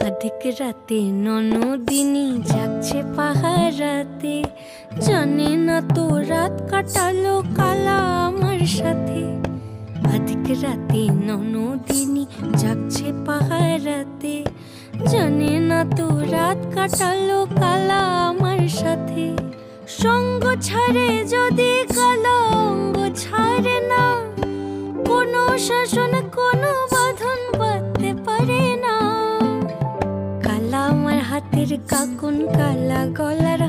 আধিক রাতে ননদিনী যাচ্ছে পাহারাতে, জানে না তো রাত কাটালো কালা আমার সাথে। আধিক রাতে ননদিনী যাচ্ছে পাহারাতে, জানে না তো রাত কাটালো কালা আমার সাথে। সঙ্গ ছাড়ে যদি কালা অঙ্গ ছাড়ে না, কোনো শাসন কোনো বাঁধন বাঁধতে পারে না। কালা আমার হাতের কাকুন, কালা গলার